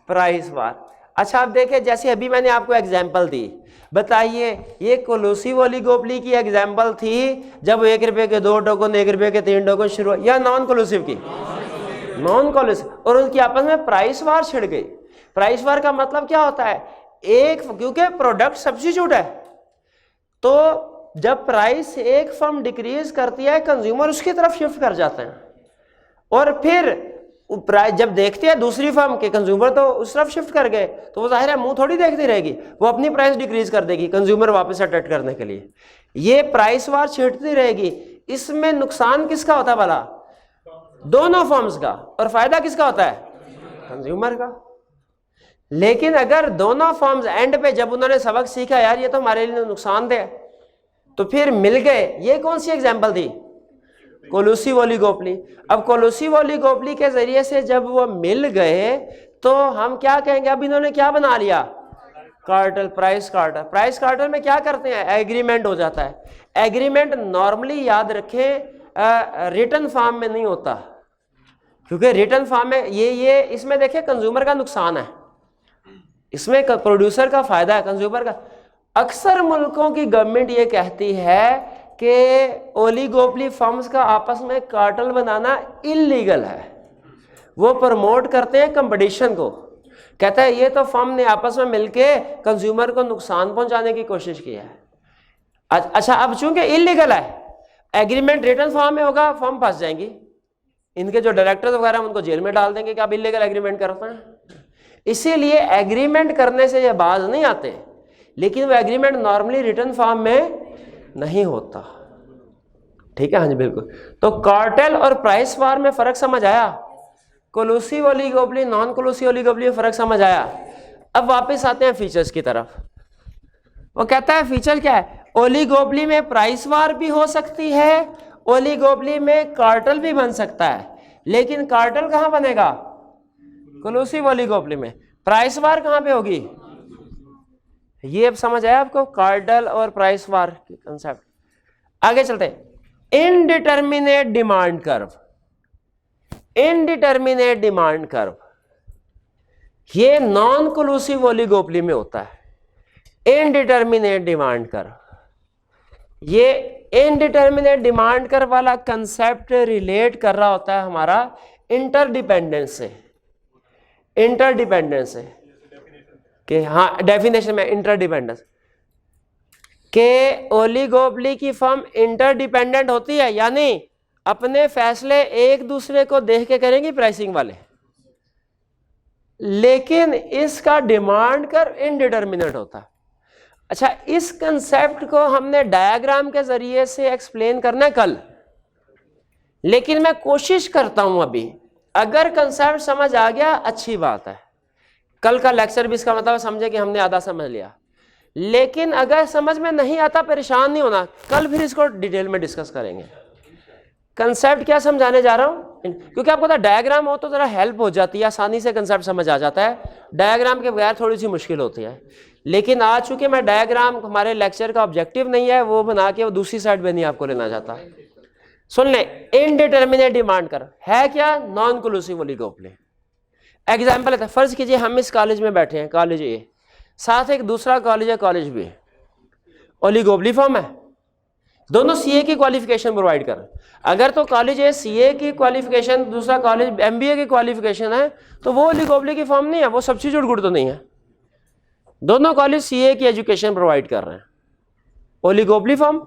प्राइस वार। अच्छा आप देखें, जैसे अभी मैंने आपको एग्जांपल दी, बताइए ये कोलूसिव ओलिगोपोली की एग्जांपल थी जब 1 रुपए के 2 टोकन 1 रुपए के 3 टोकन शुरू, या नॉन कोलूसिव की? नॉन कोलूसिव। और उनकी आपस में प्राइस वार छिड़ गई। प्राइस वार का मतलब क्या होता है? एक, क्योंकि प्रोडक्ट सब्स्टिट्यूट है, तो जब प्राइस एक फर्म डिक्रीज करती है कंज्यूमर उसकी तरफ शिफ्ट कर जाते हैं, और फिर प्राइस जब देखते हैं दूसरी फर्म के कंज्यूमर तो उस तरफ शिफ्ट कर गए, तो वो जाहिर है मुंह थोड़ी देखती रहेगी, वो अपनी प्राइस डिक्रीज कर देगी कंज्यूमर वापस अट्रैक्ट करने के लिए। ये प्राइस वार छिड़ती रहेगी। इसमें नुकसान किसका होता है भला? दोनों फर्म्स का। और फायदा किसका होता है? कंज्यूमर का। लेकिन अगर दोनों फर्म्स एंड पे जब उन्होंने सबक सीखा यार ये तो हमारे लिए नुकसानदेह है, तो फिर मिल गए। ये कौन सी एग्जांपल थी? कोलूसिव ओलिगोपोली। अब कोलूसिव ओलिगोपोली के जरिए से जब वो मिल गए तो हम क्या कहेंगे? अब इन्होंने क्या बना लिया? Cartel, price cartel. Price cartel में क्या करते हैं? एग्रीमेंट हो जाता है। एग्रीमेंट नॉर्मली याद रखें रिटन फॉर्म में नहीं होता, क्योंकि रिटन फॉर्म में ये इसमें देखिए कंज्यूमर का नुकसान है, इसमें प्रोड्यूसर का फायदा है, कंज्यूमर का। अक्सर मुल्कों की गवर्नमेंट ये कहती है कि ओलिगोपोली फर्म्स का आपस में कार्टेल बनाना इलीगल है। वो प्रमोट करते हैं कंपटीशन को, कहता है ये तो फर्म ने आपस में मिलके कंज्यूमर को नुकसान पहुंचाने की कोशिश की है। अच्छा अब चूंकि इलीगल है, एग्रीमेंट रिटन फॉर्म में होगा, फर्म फंस जाएंगी, इनके जो डायरेक्टर्स वगैरह उनको जेल में डाल देंगे कि आप इलीगल एग्रीमेंट करते हैं। इसीलिए एग्रीमेंट करने से ये बाज नहीं आते, लेकिन वो एग्रीमेंट नॉर्मली रिटन फॉर्म में नहीं होता। ठीक है, हाँ जी बिल्कुल। तो कार्टेल और प्राइस वार में फर्क समझ आया? कोलूसिव ओलिगोपोली नॉन कोलूसिव ओलिगोपोली में फर्क समझ आया? अब वापस आते हैं फीचर्स की तरफ। वो कहता है फीचर क्या है? ओलिगोपोली में प्राइस वार भी हो सकती है, ओलिगोपोली में कार्टेल भी बन सकता है, लेकिन कार्टेल कहां बनेगा? कोलूसिव ओलिगोपोली में। प्राइस वार कहां पे होगी? ये अब समझ आया आपको कार्टेल और प्राइस वार के कंसेप्ट। आगे चलते हैं। Indeterminate demand curve. Indeterminate demand curve ये नॉन कोलूसिव ओलिगोपोली में होता है। इनडिटर्मिनेट डिमांड कर्व, ये इनडिटर्मिनेट डिमांड कर्व वाला कंसेप्ट रिलेट कर रहा होता है हमारा इंटरडिपेंडेंस से। इंटरडिपेंडेंस से कि हाँ डेफिनेशन में इंटरडिपेंडेंस के ओलिगोपोली की फर्म इंटरडिपेंडेंट होती है, यानी अपने फैसले एक दूसरे को देख के करेंगी प्राइसिंग वाले, लेकिन इसका डिमांड कर्व इनडिटर्मिनेट होता है। अच्छा इस कंसेप्ट को हमने डायग्राम के जरिए से एक्सप्लेन करना है कल, लेकिन मैं कोशिश करता हूं अभी, अगर कंसेप्ट समझ आ गया अच्छी बात है, कल का लेक्चर भी इसका मतलब समझे कि हमने आधा समझ लिया। लेकिन अगर समझ में नहीं आता परेशान नहीं होना, कल फिर इसको डिटेल में डिस्कस करेंगे। कंसेप्ट क्या समझाने जा रहा हूं, क्योंकि आपको तो डायग्राम हो तो जरा हेल्प हो जाती है, आसानी से कंसेप्ट समझ आ जाता है। डायग्राम के बगैर थोड़ी सी मुश्किल होती है, लेकिन आज चूंकि मैं डायग्राम हमारे लेक्चर का ऑब्जेक्टिव नहीं है, वो बना के वो दूसरी साइड में नहीं आपको लेना चाहता। सुन ले, इनडिटर्मिनेट डिमांड कर्व है क्या? Non कोलूसिव oligopoly. एग्जाम्पल है, फर्ज कीजिए हम इस कॉलेज में बैठे हैं, कॉलेज ए, साथ एक दूसरा कॉलेज है, कॉलेज बी, ओलिगोपोली फर्म है। दोनों सीए की क्वालिफिकेशन प्रोवाइड कर रहे हैं। अगर तो कॉलेज है सीए की क्वालिफिकेशन, दूसरा कॉलेज एमबीए की क्वालिफिकेशन है, तो वो ओलिगोपोली की फॉर्म नहीं है, वो सब्स्टिट्यूट गुड तो नहीं है। दोनों कॉलेज सीए की एजुकेशन प्रोवाइड कर रहे हैं। ओलिगोपोली फॉर्म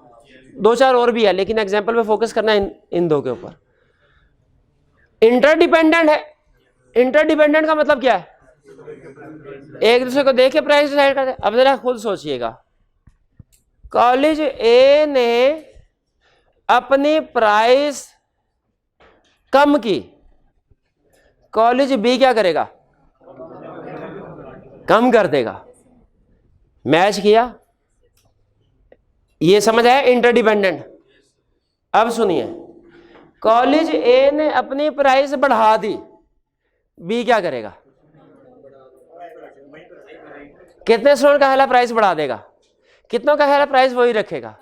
2-4 और भी है, लेकिन एग्जाम्पल पे फोकस करना है इन दो के ऊपर। इंटरडिपेंडेंट है। इंटरडिपेंडेंट का मतलब क्या है? एक दूसरे को देख के प्राइस डिसाइड करते हैं। अब जरा खुद सोचिएगा, कॉलेज ए ने अपनी प्राइस कम की, कॉलेज बी क्या करेगा? कम कर देगा। मैच किया, ये समझ आया इंटरडिपेंडेंट। अब सुनिए, कॉलेज ए ने अपनी प्राइस बढ़ा दी, बी क्या करेगा? कितने स्टूडेंट का है प्राइस बढ़ा देगा? कितनों का है प्राइस वही रखेगा?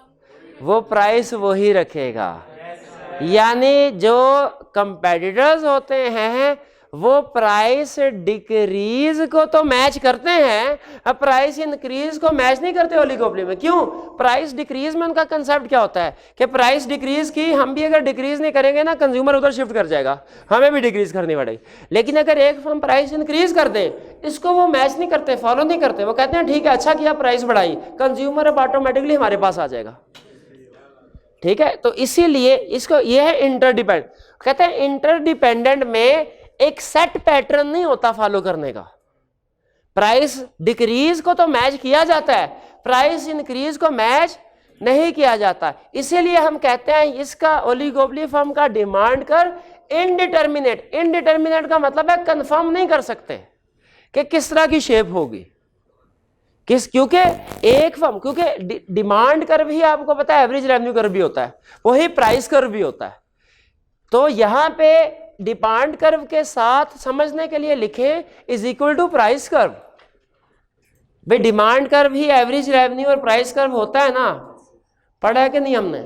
वो प्राइस वही रखेगा। यानी जो कंपेटिटर्स होते हैं वो प्राइस डिक्रीज को तो मैच करते हैं, अब प्राइस इंक्रीज को मैच नहीं करते ओलिगोपोली में। क्यों? प्राइस डिक्रीज में उनका कंसेप्ट क्या होता है कि प्राइस डिक्रीज की, हम भी अगर डिक्रीज नहीं करेंगे ना, कंज्यूमर उधर शिफ्ट कर जाएगा, हमें भी डिक्रीज करनी पड़ेगी। लेकिन अगर एक फर्म प्राइस इंक्रीज कर दे, इसको वो मैच नहीं करते, फॉलो नहीं करते। वो कहते हैं ठीक है, अच्छा किया प्राइस बढ़ाई, कंज्यूमर अब ऑटोमेटिकली हमारे पास आ जाएगा। ठीक है, तो इसीलिए इसको, ये है इंटरडिपेंडेंट। कहते हैं इंटरडिपेंडेंट में एक सेट पैटर्न नहीं होता फॉलो करने का। प्राइस डिक्रीज को तो मैच किया जाता है, प्राइस इंक्रीज को मैच नहीं किया जाता। इसीलिए हम कहते हैं इसका ओलिगोपोली फर्म का डिमांड कर इनडिटर्मिनेट। इनडिटर्मिनेट का मतलब है कंफर्म नहीं कर सकते कि किस तरह की शेप होगी, क्योंकि एक फर्म, क्योंकि डिमांड कर्व ही आपको पता है एवरेज रेवेन्यू कर्व भी होता है, वही प्राइस कर्व भी होता है। तो यहां पे डिमांड कर्व के साथ समझने के लिए लिखें is equal to price curve. भाई डिमांड कर्व ही एवरेज रेवेन्यू और प्राइस कर्व होता है ना, पढ़ा है कि नहीं हमने?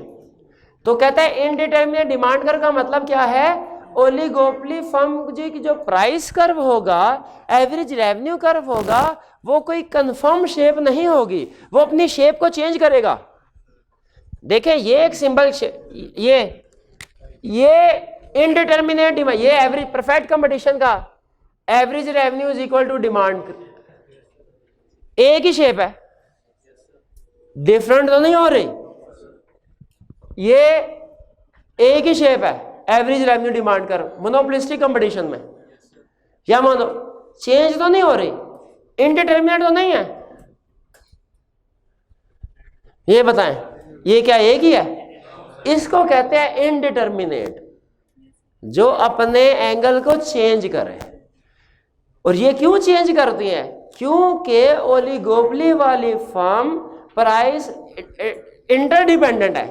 तो कहता है इनडिटर्मिनेट डिमांड कर्व का मतलब क्या है? ओलिगोपोली फर्म जी की जो प्राइस कर्व होगा, एवरेज रेवेन्यू कर्व होगा, वो कोई कंफर्म शेप नहीं होगी, वो अपनी शेप को चेंज करेगा। देखें ये एक सिंबल, ये इनडिटर्मिनेट डिमांड, ये एवरेज परफेक्ट कंपटीशन का average revenue is equal to demand, एक ही शेप है, डिफरेंट तो नहीं हो रही, ये एक ही शेप है एवरेज रेवेन्यू डिमांड कर मोनोपोलिस्टिक कंपटीशन में। या मानो चेंज तो नहीं हो रही, इनडिटर्मिनेट तो नहीं है। ये बताएं, ये क्या एक ही है? इसको कहते हैं इनडिटर्मिनेट, जो अपने एंगल को चेंज करे। और ये क्यों चेंज करती है? क्योंकि ओलिगोपोली वाली फर्म प्राइस इंटरडिपेंडेंट है,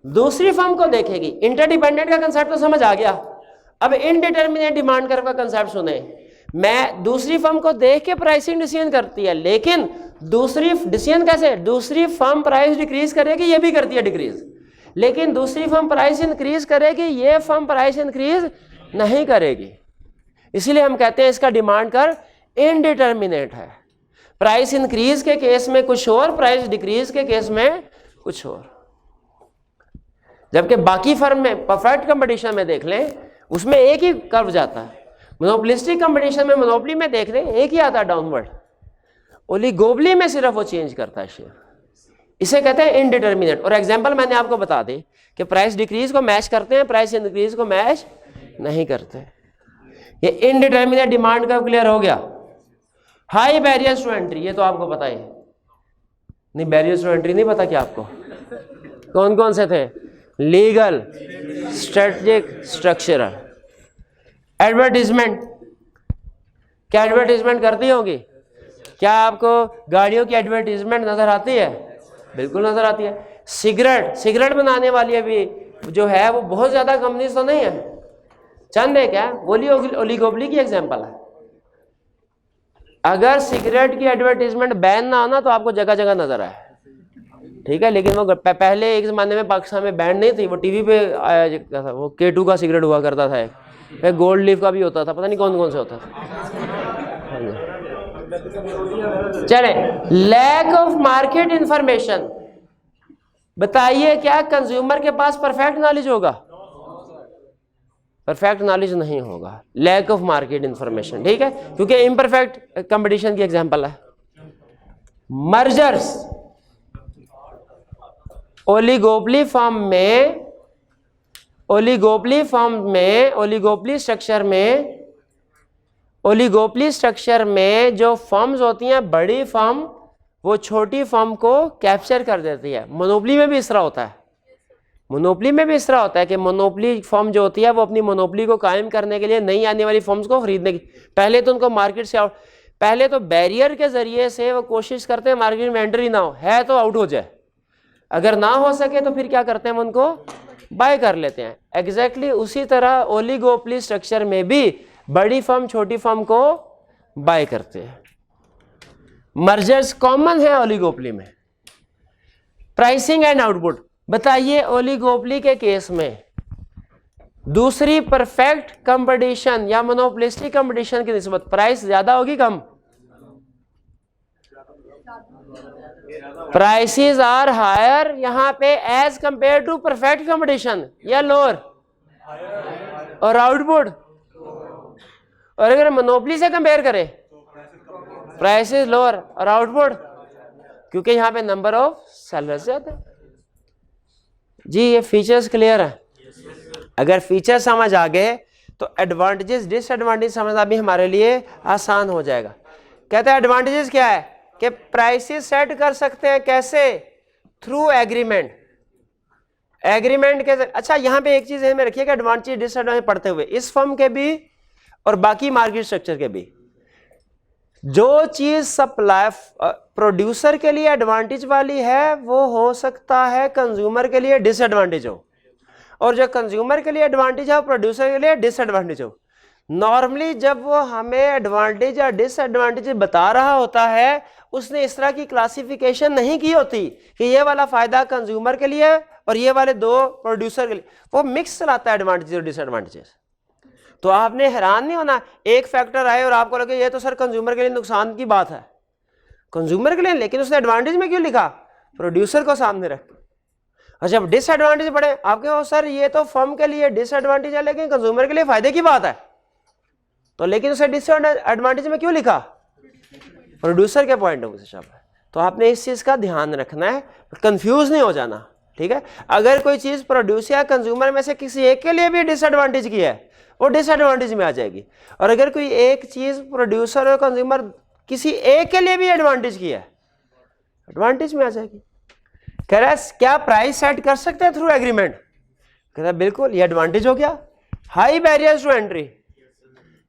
दूसरी फर्म को देखेगी। इंटरडिपेंडेंट का कंसेप्ट तो समझ आ गया। अब इनडिटर्मिनेट डिमांड कर्व का कंसेप्ट सुने। मैं दूसरी फर्म को देख के प्राइसिंग डिसीजन करती है, लेकिन दूसरी डिसीजन कैसे? दूसरी फर्म प्राइस डिक्रीज करेगी, ये भी करती है डिक्रीज, लेकिन दूसरी फर्म प्राइस इंक्रीज करेगी, ये फर्म प्राइस इंक्रीज नहीं करेगी। इसीलिए हम कहते हैं इसका डिमांड कर्व इनडिटर्मिनेट है। प्राइस इंक्रीज के केस में कुछ और, प्राइस डिक्रीज के केस में कुछ और। जबकि बाकी फर्म में परफेक्ट कंपटीशन में देख लें, उसमें एक ही कर्व जाता है। मोनोपोलिस्टिक कंपटीशन में, मोनोपोली में देख लें, एक ही आता है डाउनवर्ड। ओलिगोपोली में सिर्फ वो चेंज करता है शेप। इसे कहते हैं इनडिटर्मिनेट। और एग्जांपल मैंने आपको बता दी कि प्राइस डिक्रीज को मैच करते हैं, प्राइस इंक्रीज को मैच नहीं करते। ये इनडिटर्मिनेट डिमांड कर्व क्लियर हो गया। हाई बैरियर्स टू एंट्री, ये तो आपको पता ही नहीं। बैरियर्स टू एंट्री नहीं पता क्या आपको? कौन कौन से थे? Legal, strategic, structural. एडवर्टीजमेंट, क्या एडवर्टीजमेंट करती होगी? क्या आपको गाड़ियों की एडवर्टीजमेंट नजर आती है? बिल्कुल नजर आती है। सिगरेट बनाने वाली अभी जो है वो बहुत ज्यादा कंपनीज तो नहीं है, चंद है। क्या ओलिगोपोली की एग्जांपल है। अगर सिगरेट की एडवर्टीजमेंट बैन ना आना तो आपको जगह जगह नजर आए, ठीक है। लेकिन वो पहले एक जमाने में पाकिस्तान में बैन नहीं थी, वो टीवी पे आया था। वो K2 का सिगरेट हुआ करता था, एक गोल्ड लीफ का भी होता था, पता नहीं कौन कौन से होता था। चले, लैक ऑफ मार्केट इंफॉर्मेशन। बताइए क्या कंज्यूमर के पास परफेक्ट नॉलेज होगा? परफेक्ट नॉलेज नहीं होगा, लैक ऑफ मार्केट इंफॉर्मेशन, ठीक है, क्योंकि इम्परफेक्ट कंपटीशन की एग्जांपल है। मर्जर्स, ओलिगोपोली फॉर्म में, ओलिगोपोली स्ट्रक्चर में जो फर्म्स होती हैं, बड़ी फर्म वो छोटी फर्म को कैप्चर कर देती है। मोनोपोली में भी इस तरह होता है, कि मोनोपोली फर्म जो होती है वो अपनी मोनोपोली को कायम करने के लिए नई आने वाली फर्म्स को खरीदने की, पहले तो उनको मार्केट से पहले तो बैरियर के जरिए से वो कोशिश करते हैं मार्केट में एंट्री ना हो, है तो आउट हो जाए, अगर ना हो सके तो फिर क्या करते हैं, उनको बाय कर लेते हैं। एग्जैक्टली उसी तरह ओलिगोपोली स्ट्रक्चर में भी बड़ी फर्म छोटी फर्म को बाय करते हैं। मर्जर्स कॉमन है ओलिगोपोली में। प्राइसिंग एंड आउटपुट, बताइए ओलिगोपोली के केस में दूसरी परफेक्ट कंपटीशन या मोनोपोलिस्टिक कंपटीशन की निस्बत प्राइस ज्यादा होगी कम? प्राइसेस आर हायर यहां पे as compare to perfect competition, या लोअर? और आउटपुट, और अगर मोनोपोली से कंपेयर करें प्राइसेस लोअर और आउटपुट, क्योंकि यहां पे नंबर ऑफ सेलर्स ज्यादा है। जी ये फीचर्स क्लियर है? अगर फीचर समझ आ गए तो एडवांटेजेस डिसएडवांटेज समझना भी हमारे लिए आसान हो जाएगा। कहते हैं एडवांटेजेस क्या है कि प्राइसेस सेट कर सकते हैं, कैसे? थ्रू एग्रीमेंट, एग्रीमेंट के। अच्छा यहाँ पे एक चीज है में रखिएगा, एडवांटेज डिसएडवांटेज पढ़ते हुए, इस फर्म के भी और बाकी मार्केट स्ट्रक्चर के भी, जो चीज सप्लाई प्रोड्यूसर के लिए एडवांटेज वाली है वो हो सकता है कंज्यूमर के लिए डिसएडवांटेज हो, और जो कंज्यूमर के लिए एडवांटेज है वो प्रोड्यूसर के लिए डिसएडवांटेज हो। नॉर्मली जब वो हमें एडवांटेज या डिसएडवांटेज बता रहा होता है, उसने इस तरह की क्लासिफिकेशन नहीं की होती कि ये वाला फायदा कंज्यूमर के लिए और ये वाले दो प्रोड्यूसर के लिए, वो मिक्स चलाता है एडवांटेज और डिसएडवांटेजेस। तो आपने हैरान नहीं होना एक फैक्टर आए और आपको लगे ये तो सर कंज्यूमर के लिए नुकसान की बात है, कंज्यूमर के लिए, लेकिन उसने एडवांटेज में क्यों लिखा? प्रोड्यूसर को सामने रख के। और जब डिसएडवांटेज पड़े आपके, हो सर ये तो फर्म के लिए डिसएडवांटेज है लेकिन कंज्यूमर के लिए फायदे की बात है, तो लेकिन उसे डिसएडवांटेज में क्यों लिखा? प्रोड्यूसर के पॉइंट ऑफ व्यू से शब्द है। तो आपने इस चीज का ध्यान रखना है, कंफ्यूज नहीं हो जाना, ठीक है? अगर कोई चीज प्रोड्यूसर या कंज्यूमर में से किसी एक के लिए भी डिसएडवांटेज की है, वो डिसएडवांटेज में आ जाएगी, और अगर कोई एक चीज प्रोड्यूसर और कंज्यूमर किसी एक के लिए भी एडवांटेज की है, एडवांटेज में आ जाएगी। कह रहा है क्या प्राइस सेट कर सकते हैं थ्रू एग्रीमेंट? कह रहा है बिल्कुल, ये एडवांटेज हो गया, हाई बैरियर्स टू एंट्री,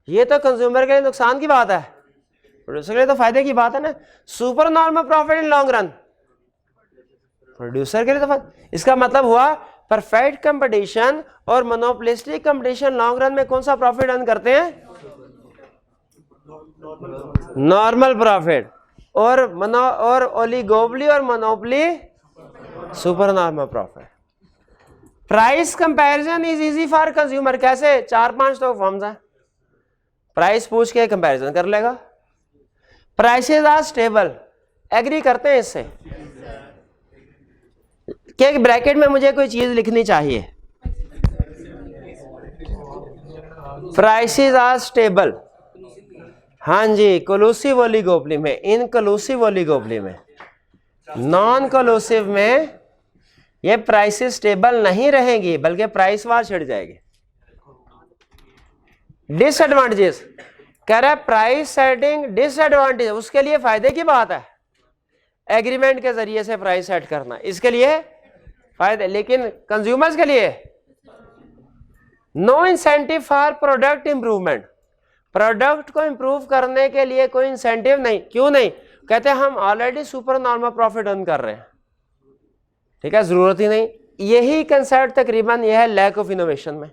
ये तो कंज्यूमर के लिए नुकसान की बात है, प्रोड्यूसर के लिए तो फायदे की बात है ना। Super normal profit in long run, producer के लिए तो इसका मतलब हुआ परफेक्ट कंपटीशन और मोनोपोलिस्टिक कंपटीशन लॉन्ग रन में कौन सा प्रॉफिट अर्न करते हैं? नॉर्मल प्रॉफिट, और ओलिगोपोली और monopoly super normal profit. Price comparison is easy for consumer, कैसे? 4-5 तो फर्म्स हैं, प्राइस पूछ के कंपैरिजन कर लेगा। प्राइसेस आर स्टेबल, एग्री करते हैं इससे? क्या ब्रैकेट में मुझे कोई चीज लिखनी चाहिए? प्राइसेस आर स्टेबल, हाँ जी, कोलूसिव ओलिगोपोली में, इनकोलूसिव ओलिगोपोली में, नॉन कोलूसिव में ये प्राइसेस स्टेबल नहीं रहेंगी बल्कि प्राइस वार छिड़ जाएगी। डिसएडवांटेजेस, कह रहा है प्राइस सेटिंग डिसएडवांटेज, उसके लिए फायदे की बात है, एग्रीमेंट के जरिए से प्राइस सेट करना, इसके लिए फायदे, लेकिन कंज्यूमर्स के लिए no incentive for product improvement, product को इंप्रूव करने के लिए कोई इंसेंटिव नहीं। क्यों नहीं? कहते हैं हम already super normal profit earn कर रहे हैं, ठीक है, जरूरत ही नहीं। यही कंसेप्ट तकरीबन यह है लैक ऑफ इनोवेशन में,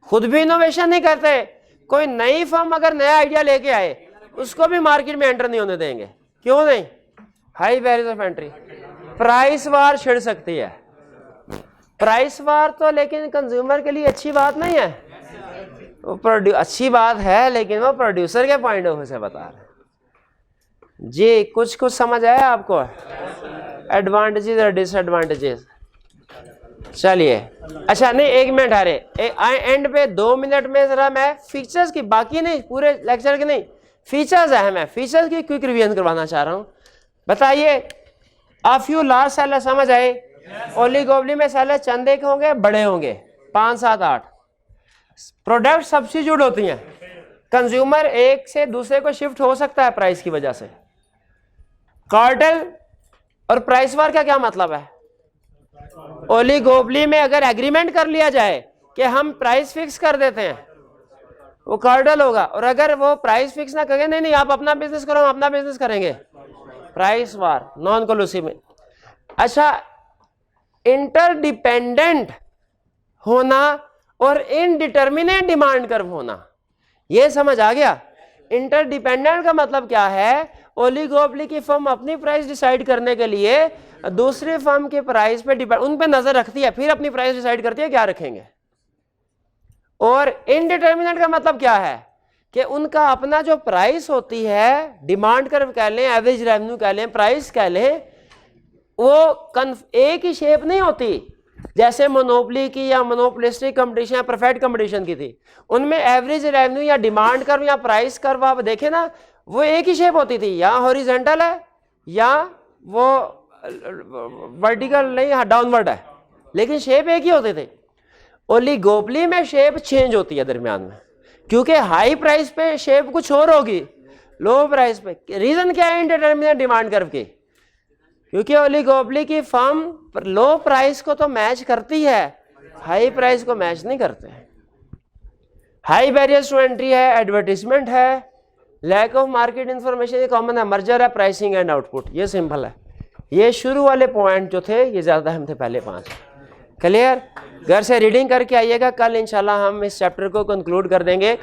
खुद भी इनोवेशन नहीं करते, कोई नई फर्म अगर नया आइडिया लेके आए उसको भी मार्केट में एंटर नहीं होने देंगे। क्यों नहीं? High barrier of entry, price war छिड़ सकती है, प्राइस वार तो लेकिन कंज्यूमर के लिए अच्छी बात नहीं है, वो अच्छी बात है लेकिन वो प्रोड्यूसर के पॉइंट ऑफ व्यू से बता रहे हैं। जी कुछ समझ आया आपको? एडवांटेजेस और डिसएडवांटेजेस। चलिए अच्छा नहीं, 1 मिनट आ रहे एंड पे 2 मिनट में जरा मैं फीचर्स की, बाकी नहीं पूरे लेक्चर के नहीं, फीचर्स है, मैं फीचर्स की क्विक रिवीजन करवाना चाह रहा हूँ। बताइए आप यू लास्ट सेलर समझ आए? ओलिगोपली में सेलर चंदे के होंगे, बड़े होंगे 5, 7, 8। प्रोडक्ट सब्स्टिट्यूट होती हैं, कंज्यूमर एक से दूसरे को शिफ्ट हो सकता है प्राइस की वजह से। कार्टेल और प्राइस वार का क्या मतलब है? ओलिगोपली में अगर एग्रीमेंट कर लिया जाए कि हम प्राइस फिक्स कर देते हैं, वो कार्टेल होगा। और अगर वो प्राइस फिक्स ना करें, नहीं आप अपना बिजनेस करो, हम अपना बिजनेस करेंगे, प्राइस वार, नॉन कोलूसिव में। अच्छा, इंटरडिपेंडेंट होना और इनडिटर्मिनेट डिमांड कर्व होना, ये समझ आ गया? इंटरडिपेंडेंट का मतलब क्या है? ओलिगोपली की फर्म अपनी प्राइस डिसाइड करने के लिए दूसरी फर्म के प्राइस पे डिपेंड, उन पे नजर रखती है, फिर अपनी प्राइस डिसाइड करती है क्या रखेंगे। और इनडिटर्मिनेट का मतलब क्या है कि उनका अपना जो प्राइस होती है, डिमांड कर्व कह लें, एवरेज रेवेन्यू कह लें, प्राइस कह लें, वो एक ही शेप नहीं होती। जैसे मोनोपोली की या मोनोपोलिस्टिक कंपटीशन या परफेक्ट कंपटीशन की थी, उनमें एवरेज रेवेन्यू या डिमांड कर्व या प्राइस कर्व आप देखें ना, वो एक ही शेप होती थी, या हॉरिजॉन्टल है या वो वर्टिकल नहीं, डाउनवर्ड है, लेकिन शेप एक ही होते थे। ओलिगोपली में शेप चेंज होती है दरमियान में, क्योंकि हाई प्राइस पे शेप कुछ और होगी, लो प्राइस पे। रीजन क्या है इंडिटरमिनेट डिमांड कर्व की? क्योंकि ओलिगोपली की फर्म लो प्राइस को तो मैच करती है, हाई प्राइस को मैच नहीं करते। हाई बैरियर्स टू एंट्री है, एडवर्टीजमेंट है, लैक ऑफ मार्केट इंफॉर्मेशन, ये कॉमन है, मर्जर है, प्राइसिंग एंड आउटपुट, ये सिंपल है। ये शुरू वाले पॉइंट जो थे ये ज्यादा हम थे पहले 5। क्लियर? घर से रीडिंग करके आइएगा, कल इंशाल्लाह हम इस चैप्टर को कंक्लूड कर देंगे।